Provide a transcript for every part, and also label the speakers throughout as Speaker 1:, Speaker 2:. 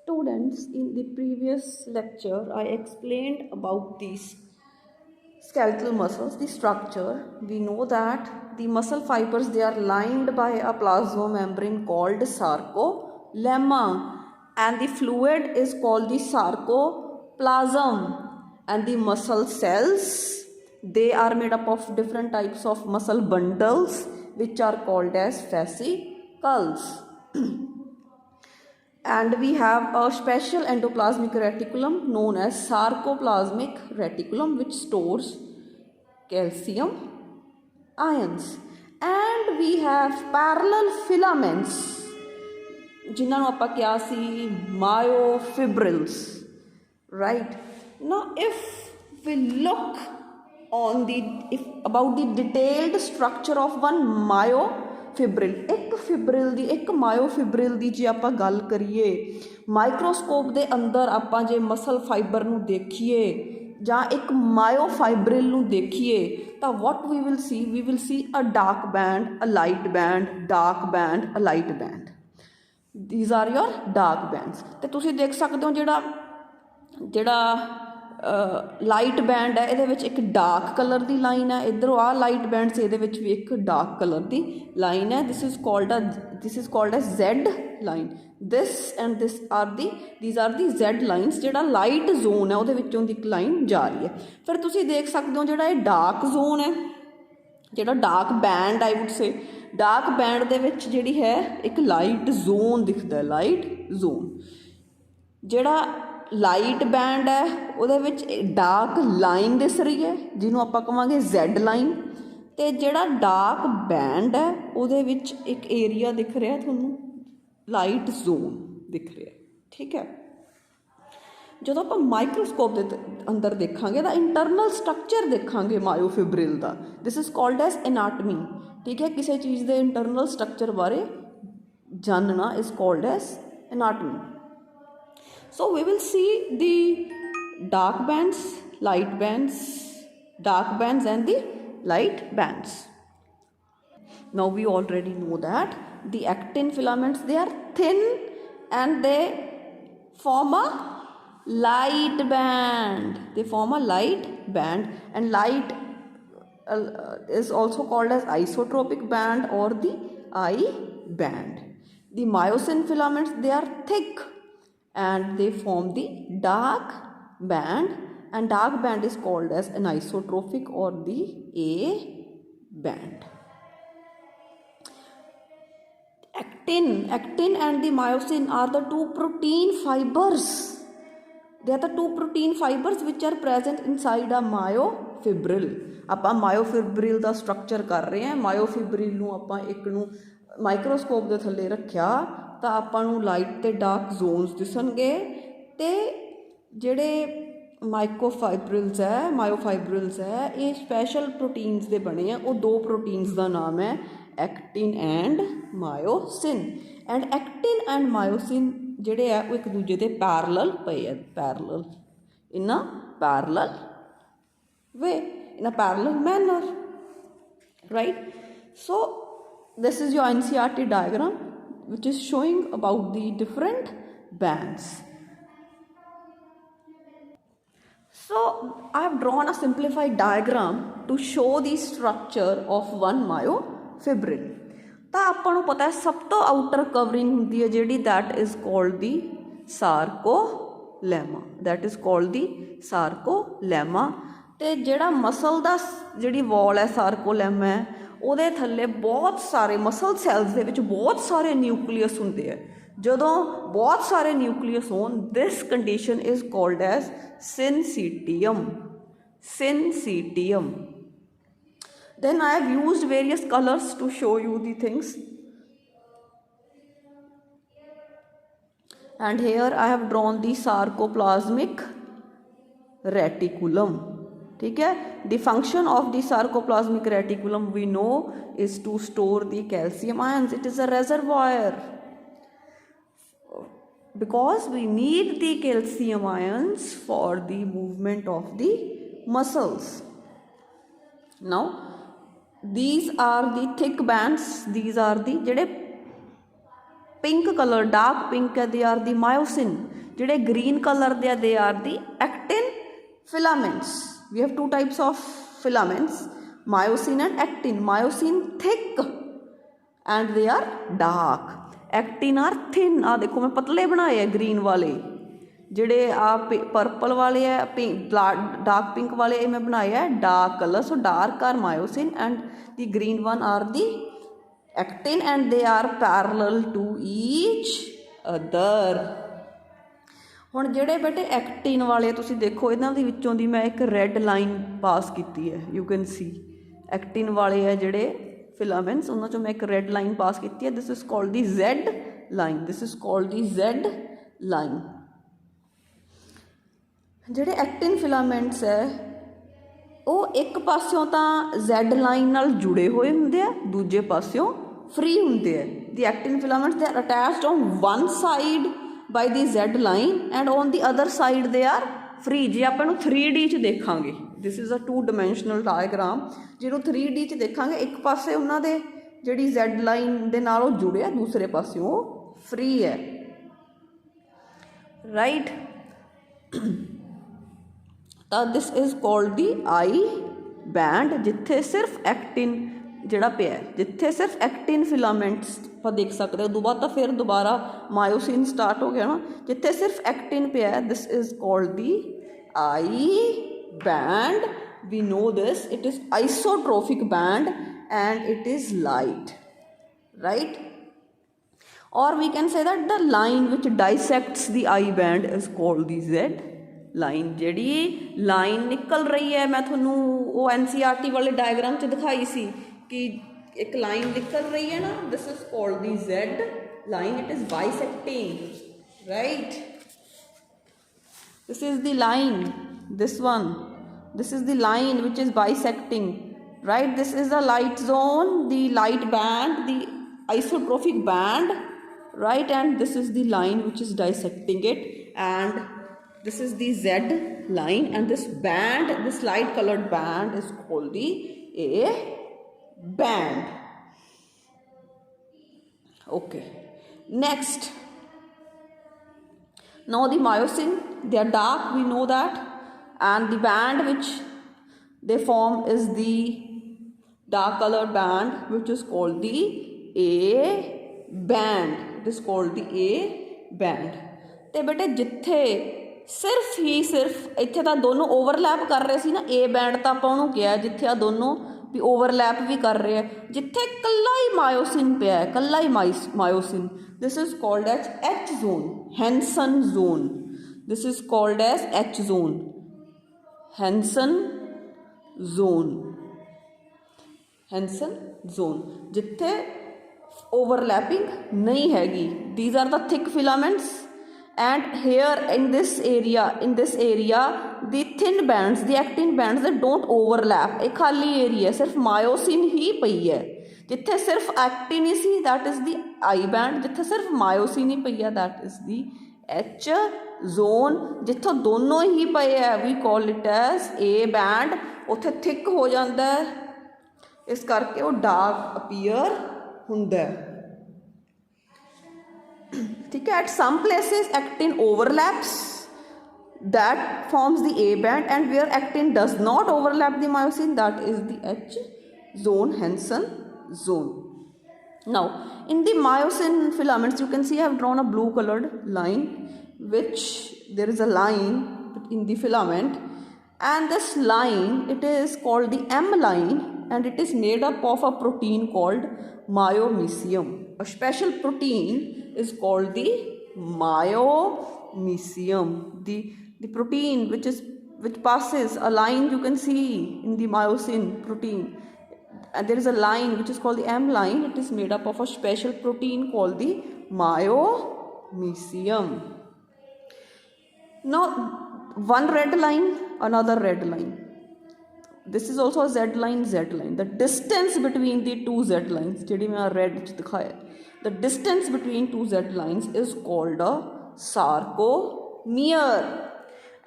Speaker 1: Students, in the previous lecture, I explained about these skeletal muscles, the structure. We know that the muscle fibers, they are lined by a plasmamembrane called sarcolemma, and the fluid is called the sarcoplasm, and the muscle cells, they are made up of different types of muscle bundles which are called as fascicles. And we have a special endoplasmic reticulum known as sarcoplasmic reticulum, which stores calcium ions. And we have parallel filaments, जिन्हां नूं आपां क्या सी myofibrils, right? Now if we look on about the detailed structure of one myofibril, एक myofibril ਦੀ ਜੇ ਆਪਾਂ ਗੱਲ ਕਰੀਏ microscope ਦੇ ਅੰਦਰ ਆਪਾਂ ਜੇ ਮਸਲ ਫਾਈਬਰ ਨੂੰ ਦੇਖੀਏ ਜਾਂ ਇੱਕ ਮਾਇਓਫਾਈਬਰਿਲ ਨੂੰ ਦੇਖੀਏ ਤਾਂ what we will see a dark band, a light band, dark band, a light band. These are your dark bands. ਤੇ ਤੁਸੀਂ ਦੇਖ ਸਕਦੇ ਹੋ ਜਿਹੜਾ ਲਾਈਟ ਬੈਂਡ ਹੈ ਇਹਦੇ ਵਿੱਚ ਇੱਕ ਡਾਰਕ ਕਲਰ ਦੀ ਲਾਈਨ ਹੈ, ਇੱਧਰੋਂ ਆਹ ਲਾਈਟ ਬੈਂਡ ਸੀ ਇਹਦੇ ਵਿੱਚ ਵੀ ਇੱਕ ਡਾਰਕ ਕਲਰ ਦੀ ਲਾਈਨ ਹੈ. ਦਿਸ ਇਜ਼ ਕਾਲਡ ਐ Z line. these are the Z lines. ਜਿਹੜਾ ਲਾਈਟ ਜ਼ੋਨ ਹੈ ਉਹਦੇ ਵਿੱਚੋਂ ਦੀ ਇੱਕ ਲਾਈਨ ਜਾ ਰਹੀ ਹੈ. ਫਿਰ ਤੁਸੀਂ ਦੇਖ ਸਕਦੇ ਹੋ ਜਿਹੜਾ ਇਹ ਡਾਰਕ ਜ਼ੋਨ ਹੈ, ਜਿਹੜਾ ਡਾਰਕ ਬੈਂਡ ਆਈ ਵੁੱਡ ਸੇ, ਡਾਰਕ ਬੈਂਡ ਦੇ ਵਿੱਚ ਜਿਹੜੀ ਹੈ ਇੱਕ ਲਾਈਟ ਜ਼ੋਨ ਦਿਖਦਾ, ਲਾਈਟ ਜ਼ੋਨ. ਜਿਹੜਾ ਲਾਈਟ ਬੈਂਡ ਹੈ ਉਹਦੇ ਵਿੱਚ ਡਾਰਕ ਲਾਈਨ ਦਿਸ ਰਹੀ ਹੈ ਜਿਹਨੂੰ ਆਪਾਂ ਕਹਾਂਗੇ ਜ਼ੈਡ ਲਾਈਨ. ਅਤੇ ਜਿਹੜਾ ਡਾਰਕ ਬੈਂਡ ਹੈ ਉਹਦੇ ਵਿੱਚ ਇੱਕ ਏਰੀਆ ਦਿਖ ਰਿਹਾ ਤੁਹਾਨੂੰ, ਲਾਈਟ ਜ਼ੋਨ ਦਿਖ ਰਿਹਾ, ਠੀਕ ਹੈ. ਜਦੋਂ ਆਪਾਂ ਮਾਈਕਰੋਸਕੋਪ ਦੇ ਅੰਦਰ ਦੇਖਾਂਗੇ ਤਾਂ ਇੰਟਰਨਲ ਸਟਰਕਚਰ ਦੇਖਾਂਗੇ ਮਾਇਓਫਿਬਰਿਲ ਦਾ. This is called as anatomy, ਠੀਕ ਹੈ. ਕਿਸੇ ਚੀਜ਼ ਦੇ ਇੰਟਰਨਲ ਸਟਰਕਚਰ ਬਾਰੇ ਜਾਣਨਾ is called as anatomy. So we will see the dark bands, light bands, dark bands and the light bands. Now we already know that the actin filaments, they are thin and they form a light band. They form a light band, and light is also called as isotropic band or the I band. The myosin filaments, they are thick and they form the dark band, and dark band is called as anisotropic or the A band. Actin and the myosin are the two protein fibers. They are the two protein fibers which are present inside a myofibril. ਆਪਾਂ ਮਾਇਓਫਿਬਰਿਲ ਦਾ structure ਕਰ ਰਹੇ ਹਾਂ. ਮਾਇਓਫਿਬਰਿਲ ਨੂੰ ਆਪਾਂ ਇੱਕ ਨੂੰ microscope ਦੇ ਥੱਲੇ ਰੱਖਿਆ ਤਾਂ ਆਪਾਂ ਨੂੰ ਲਾਈਟ ਅਤੇ ਡਾਰਕ ਜ਼ੋਨਸ ਦਿਸਣਗੇ. ਅਤੇ ਜਿਹੜੇ ਮਾਇਓਫਾਈਬਰਿਲਸ ਹੈ ਇਹ ਸਪੈਸ਼ਲ ਪ੍ਰੋਟੀਨਸ ਦੇ ਬਣੇ ਆ. ਉਹ ਦੋ ਪ੍ਰੋਟੀਨਸ ਦਾ ਨਾਮ ਹੈ actin and myosin. And actin and myosin ਜਿਹੜੇ ਆ ਉਹ ਇੱਕ ਦੂਜੇ ਦੇ ਪੈਰਲਲ ਪਏ ਆ, parallel in a parallel way, in a parallel manner, right? So this is your NCERT diagram which is showing about the different bands. So I have drawn a simplified diagram to show the structure of one myofibril. ਤਾਂ ਆਪਾਂ ਨੂੰ ਪਤਾ ਹੈ ਸਭ ਤੋਂ outer covering ਹੁੰਦੀ ਹੈ ਜਿਹੜੀ, that is called the sarcolemma, that is called the sarcolemma. ਅਤੇ ਜਿਹੜਾ ਮਸਲ ਦਾ ਜਿਹੜੀ ਵਾਲ ਹੈ ਸਾਰਕੋਲੈਮਾ ਹੈ ਉਹਦੇ ਥੱਲੇ ਬਹੁਤ ਸਾਰੇ ਮਸਲ ਸੈਲਸ ਦੇ ਵਿੱਚ ਬਹੁਤ ਸਾਰੇ ਨਿਊਕਲੀਅਸ ਹੁੰਦੇ ਹੈ. ਜਦੋਂ ਬਹੁਤ ਸਾਰੇ ਨਿਊਕਲੀਅਸ ਹੋਣ, this condition is called as syncytium. Then I have used various colors to show you the things, and here I have drawn the sarcoplasmic reticulum. ठीक है. The function of the sarcoplasmic reticulum we know is to store the calcium ions. It is a reservoir because we need the calcium ions for the movement of the muscles. Now these are the thick bands. These are the ਜਿਹੜੇ pink color, dark pink, they are the myosin. ਜਿਹੜੇ green color ਦੇ ਆ they are the actin filaments. We have two types of filaments, myosin and actin. Myosin thick and they are dark. Actin are thin. ਆ ਦੇਖੋ ਮੈਂ ਪਤਲੇ ਬਣਾਏ ਆ green ਵਾਲੇ, ਜਿਹੜੇ ਆ purple ਵਾਲੇ ਆ, dark pink ਵਾਲੇ ਇਹ ਮੈਂ ਬਣਾਏ ਆ dark color. So dark are myosin and the green one are the actin and they are parallel to each other. ਹੁਣ ਜਿਹੜੇ ਬੇਟੇ ਐਕਟਿਨ ਵਾਲੇ ਤੁਸੀਂ ਦੇਖੋ ਇਹਨਾਂ ਦੇ ਵਿੱਚੋਂ ਦੀ ਮੈਂ ਇੱਕ ਰੈੱਡ ਲਾਈਨ ਪਾਸ ਕੀਤੀ ਹੈ. ਯੂ ਕੈਨ ਸੀ ਐਕਟਿਨ ਵਾਲੇ ਹੈ ਜਿਹੜੇ ਫਿਲਾਮੈਂਟਸ, ਉਹਨਾਂ 'ਚੋਂ ਮੈਂ ਇੱਕ ਰੈੱਡ ਲਾਈਨ ਪਾਸ ਕੀਤੀ ਹੈ. ਦਿਸ is called the Z line. This is called the Z line. ਜਿਹੜੇ ਐਕਟਿਨ ਫਿਲਾਮੈਂਟਸ ਹੈ ਉਹ ਇੱਕ ਪਾਸਿਓਂ ਤਾਂ ਜ਼ੈਡ ਲਾਈਨ ਨਾਲ ਜੁੜੇ ਹੋਏ ਹੁੰਦੇ ਆ, ਦੂਜੇ ਪਾਸਿਓਂ ਫ੍ਰੀ ਹੁੰਦੇ ਆ. ਦੀ actin filaments they are attached on one side by the Z line and on the other side they are free. ਜੇ ਆਪਾਂ ਨੂੰ 3D 'ਚ ਦੇਖਾਂਗੇ, this is a 2-dimensional diagram, ਜਿਹਨੂੰ 3D 'ਚ ਦੇਖਾਂਗੇ ਇੱਕ ਪਾਸੇ ਉਹਨਾਂ ਦੇ ਜਿਹੜੀ Z line ਦੇ ਨਾਲ ਉਹ ਜੁੜਿਆ, ਦੂਸਰੇ ਪਾਸੇ ਉਹ ਫ੍ਰੀ ਹੈ, ਰਾਈਟ. ਤਾਂ this is called the I band, ਜਿੱਥੇ ਸਿਰਫ ਐਕਟਿਨ ਜਿਹੜਾ ਪਿਆ, ਜਿੱਥੇ ਸਿਰਫ ਐਕਟਿਨ ਫਿਲਾਮੈਂਟਸ ਆਪਾਂ ਦੇਖ ਸਕਦੇ ਹੋ. ਦੁਬਾਰਾ ਤਾਂ ਫਿਰ ਦੁਬਾਰਾ ਮਾਇਓਸਿਨ ਸਟਾਰਟ ਹੋ ਗਿਆ ਨਾ, ਜਿੱਥੇ ਸਿਰਫ ਐਕਟਿਨ ਪਿਆ. This is called the I band. We know this, it is isotropic band and it is light, right. Or we can say that the line which dissects the I band is called the Z line. ਜਿਹੜੀ line ਨਿਕਲ ਰਹੀ ਹੈ, ਮੈਂ ਤੁਹਾਨੂੰ ਉਹ NCERT ਵਾਲੇ diagram 'ਚ ਦਿਖਾਈ ਸੀ ਕਿ ਇੱਕ ਲਾਈਨ ਨਿਕਲ ਰਹੀ ਹੈ ਨਾ, this is called the Z line. It is bisecting, right. This is the line, this one, this is the line which is bisecting, right. This is the light zone, the light band, the isotrophic band, right, and this is the line which is dissecting it, and this is the Z line, and this band, this light colored band is called the A band. Okay, next, now the myosin, they are dark, we know that, and the band which they form is the dark colored band which is called the A band. It is called the A band. ਤੇ ਬੇਟੇ ਜਿੱਥੇ ਸਿਰਫ ਹੀ ਸਿਰਫ ਇੱਥੇ ਤਾਂ ਦੋਨੋਂ overlap ਕਰ ਰਹੇ ਸੀ ਨਾ, ਏ ਬੈਂਡ ਤਾਂ ਆਪਾਂ ਉਹਨੂੰ ਕਿਹਾ ਜਿੱਥੇ ਆ ਦੋਨੋਂ ਵੀ ਓਵਰਲੈਪ ਵੀ ਕਰ ਰਹੇ ਆ, ਜਿੱਥੇ ਇਕੱਲਾ ਹੀ ਮਾਇਓਸਿਨ ਪਿਆ ਹੈ, ਇਕੱਲਾ ਹੀ myosin, this is called as H zone, Hensen zone. This is called as H zone, Hensen zone, Hensen zone, ਜਿੱਥੇ overlapping ਨਹੀਂ ਹੈਗੀ. These are the thick filaments, and here in this area the thin bands, the actin bands, they don't overlap. ਇਹ ਖਾਲੀ area ਸਿਰਫ ਮਾਇਓਸਿਨ ਹੀ ਪਈ ਹੈ. ਜਿੱਥੇ ਸਿਰਫ ਐਕਟਿਨ ਹੀ ਸੀ that is the I band, ਜਿੱਥੇ ਸਿਰਫ ਮਾਇਓਸਿਨ ਹੀ ਪਈ ਹੈ that is the H zone. ਜਿੱਥੋਂ ਦੋਨੋਂ ਹੀ ਪਏ ਹੈ we call it as A band. ਉੱਥੇ thick ਹੋ ਜਾਂਦਾ ਹੈ, ਇਸ ਕਰਕੇ ਉਹ ਡਾਰਕ ਅਪੀਅਰ ਹੁੰਦਾ ਹੈ. ਠੀਕ ਹੈ. At some places actin overlaps, that forms the A band, and where actin does not overlap the myosin, that is the H zone, Hansen zone. Now in the myosin filaments, you can see I have drawn a blue colored line, which there is a line in the filament, and this line, it is called the M line, and it is made up of a protein called myomycium. A special protein is called the myomycium. The protein which passes a line, you can see in the myosin protein, and there is a line which is called the M line. It is made up of a special protein called the myomycium. Now one red line, another red line. This is also a Z line, Z line. The distance between the two Z lines, ਜਿਹੜੀ ਮੈਂ red ਚ ਦਿਖਾਇਆ, the distance between two Z lines is called a sarcomere.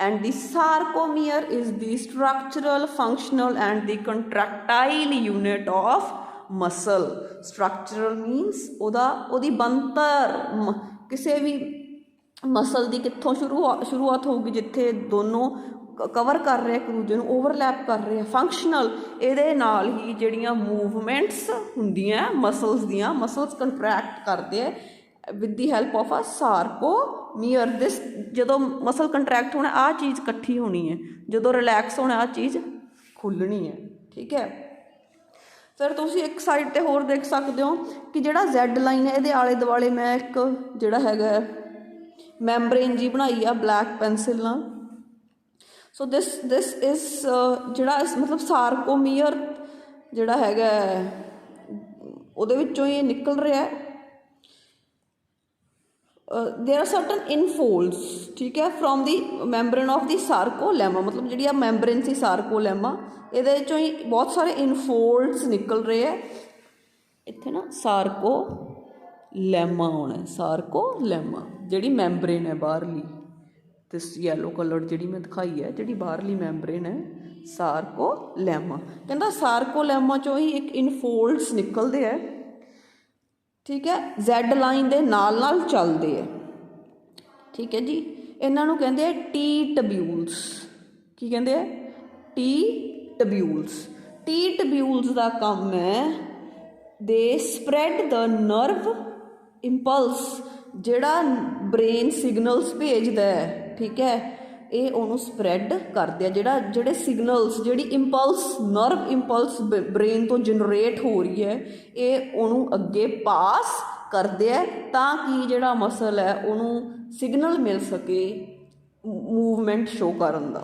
Speaker 1: And the sarcomere is the structural, functional and the contractile unit of muscle. Structural means ਉਹਦੀ ਬਣਤਰ, ਕਿਸੇ ਵੀ muscle ਦੀ ਕਿੱਥੋਂ ਸ਼ੁਰੂਆਤ ਹੋਊਗੀ, ਜਿੱਥੇ ਦੋਨੋਂ ਕਵਰ ਕਰ ਰਹੇ ਇੱਕ ਦੂਜੇ ਨੂੰ, ਓਵਰਲੈਪ ਕਰ ਰਹੇ ਆ। ਫੰਕਸ਼ਨਲ, ਇਹਦੇ ਨਾਲ ਹੀ ਜਿਹੜੀਆਂ ਮੂਵਮੈਂਟਸ ਹੁੰਦੀਆਂ ਮਸਲਸ ਦੀਆਂ, ਮਸਲਸ ਕੰਟਰੈਕਟ ਕਰਦੇ ਆ with the help of a sarcomere. This, ਜਦੋਂ ਮਸਲ ਕੰਟਰੈਕਟ ਹੋਣਾ ਆਹ ਚੀਜ਼ ਇਕੱਠੀ ਹੋਣੀ ਹੈ, ਜਦੋਂ ਰਿਲੈਕਸ ਹੋਣਾ ਆਹ ਚੀਜ਼ ਖੁੱਲ੍ਹਣੀ ਹੈ, ਠੀਕ ਹੈ। ਫਿਰ ਤੁਸੀਂ ਇੱਕ ਸਾਈਡ 'ਤੇ ਹੋਰ ਦੇਖ ਸਕਦੇ ਹੋ ਕਿ ਜਿਹੜਾ ਜ਼ੈਡ ਲਾਈਨ ਹੈ ਇਹਦੇ ਆਲੇ ਦੁਆਲੇ ਮੈਂ ਇੱਕ ਜਿਹੜਾ ਹੈਗਾ ਮੈਂਬਰੇਨ ਜੀ ਬਣਾਈ ਆ ਬਲੈਕ ਪੈਨਸਿਲ ਨਾਲ। ਸੋ ਦਿਸ ਇਜ਼ ਜਿਹੜਾ ਮਤਲਬ ਸਾਰਕੋਮੀਅਰ ਜਿਹੜਾ ਹੈਗਾ ਉਹਦੇ ਵਿੱਚੋਂ ਹੀ ਨਿਕਲ ਰਿਹਾ। ਦੇਰ ਆਰ ਸਰਟਨ ਇਨਫੋਲਡਸ, ਠੀਕ ਹੈ, from the membrane of the sarcolemma, ਮਤਲਬ ਜਿਹੜੀ ਆ ਮੈਂਬਰੇਨ ਸੀ ਸਾਰਕੋਲੈਮਾ, ਇਹਦੇ ਵਿੱਚੋਂ ਹੀ ਬਹੁਤ ਸਾਰੇ ਇਨਫੋਲਡਸ ਨਿਕਲ ਰਹੇ ਹੈ। ਇੱਥੇ ਨਾ ਸਾਰਕੋਲੈਮਾ ਆਉਣਾ, ਸਾਰਕੋਲੈਮਾ ਜਿਹੜੀ ਮੈਂਬਰੇਨ ਹੈ ਬਾਹਰਲੀ, ਤੇ ਯੈਲੋ ਕਲਰ ਜਿਹੜੀ ਮੈਂ ਦਿਖਾਈ ਹੈ ਜਿਹੜੀ ਬਾਹਰਲੀ ਮੈਂਬਰੇਨ ਹੈ ਸਾਰਕੋਲੈਮਾ। ਕਹਿੰਦਾ ਸਾਰਕੋਲੈਮਾ 'ਚੋਂ ਹੀ ਇੱਕ ਇਨਫੋਲਡਸ ਨਿਕਲਦੇ ਹੈ, ਠੀਕ ਹੈ, ਜ਼ੈਡ ਲਾਈਨ ਦੇ ਨਾਲ ਨਾਲ ਚੱਲਦੇ ਹੈ, ਠੀਕ ਹੈ ਜੀ। ਇਹਨਾਂ ਨੂੰ ਕਹਿੰਦੇ ਆ ਟੀ ਟਬਿਊਲਸ। ਕੀ ਕਹਿੰਦੇ ਆ? ਟੀ ਟਬਿਊਲਸ। ਟੀ ਟਬਿਊਲਸ ਦਾ ਕੰਮ ਹੈ ਦੇ ਸਪਰੈਡ ਦ ਨਰਵ ਇੰਪਲਸ, ਜਿਹੜਾ ਬ੍ਰੇਨ ਸਿਗਨਲਸ ਭੇਜਦਾ ਹੈ, ਠੀਕ ਹੈ, ਇਹ ਉਹਨੂੰ ਸਪਰੈਡ ਕਰਦੇ ਆ। ਜਿਹੜੇ ਸਿਗਨਲਸ, ਜਿਹੜੀ ਇੰਪਲਸ, ਨਰਵ ਇੰਪਲਸ ਬ੍ਰੇਨ ਤੋਂ ਜਨਰੇਟ ਹੋ ਰਹੀ ਹੈ, ਇਹ ਉਹਨੂੰ ਅੱਗੇ ਪਾਸ ਕਰਦੇ ਆ ਤਾਂ ਕਿ ਜਿਹੜਾ ਮਸਲ ਹੈ ਉਹਨੂੰ ਸਿਗਨਲ ਮਿਲ ਸਕੇ ਮੂਵਮੈਂਟ ਸ਼ੋ ਕਰਨ ਦਾ।